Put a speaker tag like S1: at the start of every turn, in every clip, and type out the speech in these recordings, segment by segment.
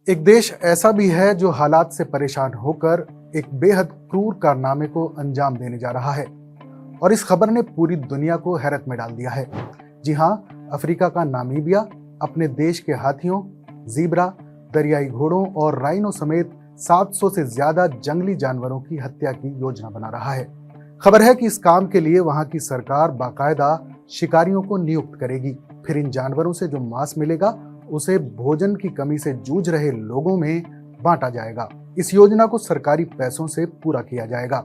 S1: एक देश ऐसा भी है जो हालात से परेशान होकर एक बेहद क्रूर कारनामे को अंजाम देने जा रहा है और इस खबर ने पूरी दुनिया को हैरत में डाल दिया है। जी हां, अफ्रीका का नामीबिया अपने देश के हाथियों, ज़ीब्रा, दरियाई घोड़ों और राइनो समेत 700 से ज्यादा जंगली जानवरों की हत्या की योजना बना रहा है। खबर है कि इस काम के लिए वहां की सरकार बाकायदा शिकारियों को नियुक्त करेगी। फिर इन जानवरों से जो मांस मिलेगा उसे भोजन की कमी से जूझ रहे लोगों में बांटा जाएगा। इस योजना को सरकारी पैसों से पूरा किया जाएगा।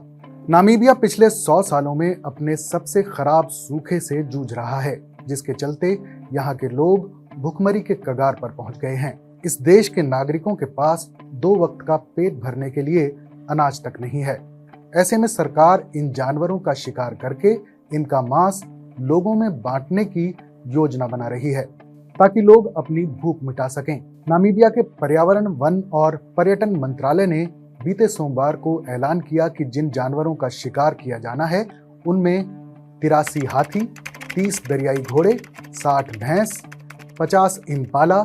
S1: नामीबिया पिछले 100 सालों में अपने सबसे खराब सूखे से जूझ रहा है, जिसके चलते यहाँ के लोग भुखमरी के कगार पर पहुंच गए हैं। इस देश के नागरिकों के पास 2 वक्त का पेट भरने के लिए अनाज तक नहीं है। ऐसे में सरकार इन जानवरों का शिकार करके इनका मांस लोगों में बांटने की योजना बना रही है ताकि लोग अपनी भूख मिटा सकें। नामीबिया के पर्यावरण, वन और पर्यटन मंत्रालय ने बीते सोमवार को ऐलान किया कि जिन जानवरों का शिकार किया जाना है उनमें 83 हाथी, 30 दरियाई घोड़े, 60 भैंस, 50 इम्पाला,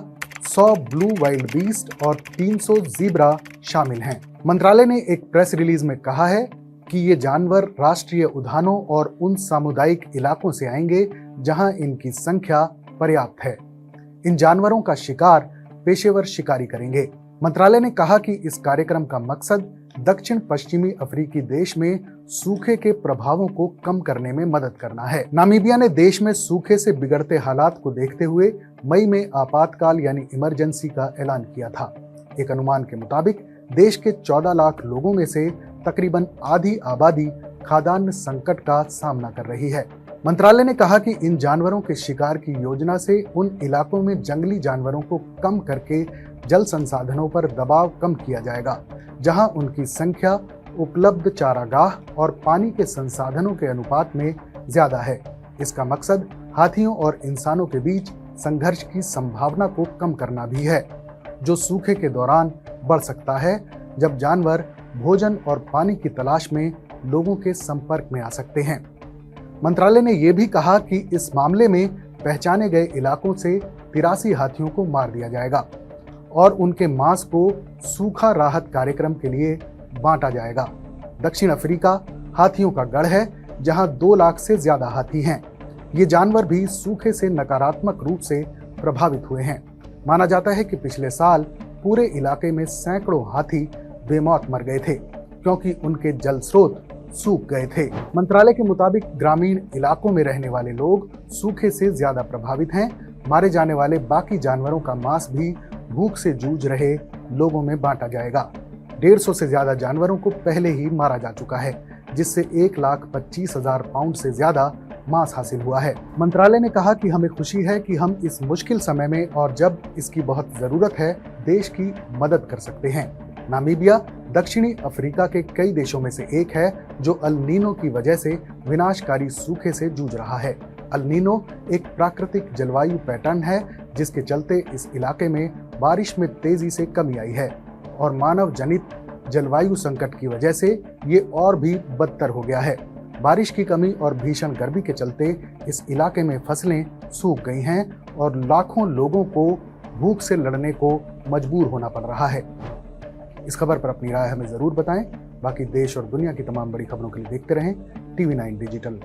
S1: 100 ब्लू वाइल्ड बीस्ट और 300 ज़ीब्रा शामिल हैं। मंत्रालय ने एक प्रेस रिलीज में कहा है कि ये जानवर राष्ट्रीय उद्यानों और उन सामुदायिक इलाकों से आएंगे जहां इनकी संख्या पर्याप्त है। इन जानवरों का शिकार पेशेवर शिकारी करेंगे। मंत्रालय ने कहा कि इस कार्यक्रम का मकसद दक्षिण पश्चिमी अफ्रीकी देश में सूखे के प्रभावों को कम करने में मदद करना है। नामीबिया ने देश में सूखे से बिगड़ते हालात को देखते हुए मई में आपातकाल यानी इमरजेंसी का ऐलान किया था। एक अनुमान के मुताबिक देश के 14 लाख लोगों में से तकरीबन आधी आबादी खाद्यान्न संकट का सामना कर रही है। मंत्रालय ने कहा कि इन जानवरों के शिकार की योजना से उन इलाकों में जंगली जानवरों को कम करके जल संसाधनों पर दबाव कम किया जाएगा, जहां उनकी संख्या उपलब्ध चारागाह और पानी के संसाधनों के अनुपात में ज्यादा है। इसका मकसद हाथियों और इंसानों के बीच संघर्ष की संभावना को कम करना भी है, जो सूखे के दौरान बढ़ सकता है जब जानवर भोजन और पानी की तलाश में लोगों के संपर्क में आ सकते हैं। मंत्रालय ने यह भी कहा कि इस मामले में पहचाने गए इलाकों से 83 हाथियों को मार दिया जाएगा और उनके मांस को सूखा राहत कार्यक्रम के लिए बांटा जाएगा। दक्षिण अफ्रीका हाथियों का गढ़ है, जहां 2 लाख से ज्यादा हाथी हैं। ये जानवर भी सूखे से नकारात्मक रूप से प्रभावित हुए हैं। माना जाता है कि पिछले साल पूरे इलाके में सैकड़ों हाथी बेमौत मर गए थे क्योंकि उनके जल स्रोत सूख गए थे। मंत्रालय के मुताबिक ग्रामीण इलाकों में रहने वाले लोग सूखे से ज्यादा प्रभावित हैं। मारे जाने वाले बाकी जानवरों का मांस भी भूख से जूझ रहे लोगों में बांटा जाएगा। 150 से ज्यादा जानवरों को पहले ही मारा जा चुका है, जिससे 1,25,000 पाउंड से ज्यादा मांस हासिल हुआ है। मंत्रालय ने कहा कि हमें खुशी है कि हम इस मुश्किल समय में और जब इसकी बहुत जरूरत है देश की मदद कर सकते हैं। नामीबिया दक्षिणी अफ्रीका के कई देशों में से एक है जो अल नीनो की वजह से विनाशकारी सूखे से जूझ रहा है। अल नीनो एक प्राकृतिक जलवायु पैटर्न है जिसके चलते इस इलाके में बारिश में तेजी से कमी आई है और मानव जनित जलवायु संकट की वजह से ये और भी बदतर हो गया है। बारिश की कमी और भीषण गर्मी के चलते इस इलाके में फसलें सूख गई हैं और लाखों लोगों को भूख से लड़ने को मजबूर होना पड़ रहा है। इस खबर पर अपनी राय हमें जरूर बताएं। बाकी देश और दुनिया की तमाम बड़ी खबरों के लिए देखते रहें TV9 डिजिटल।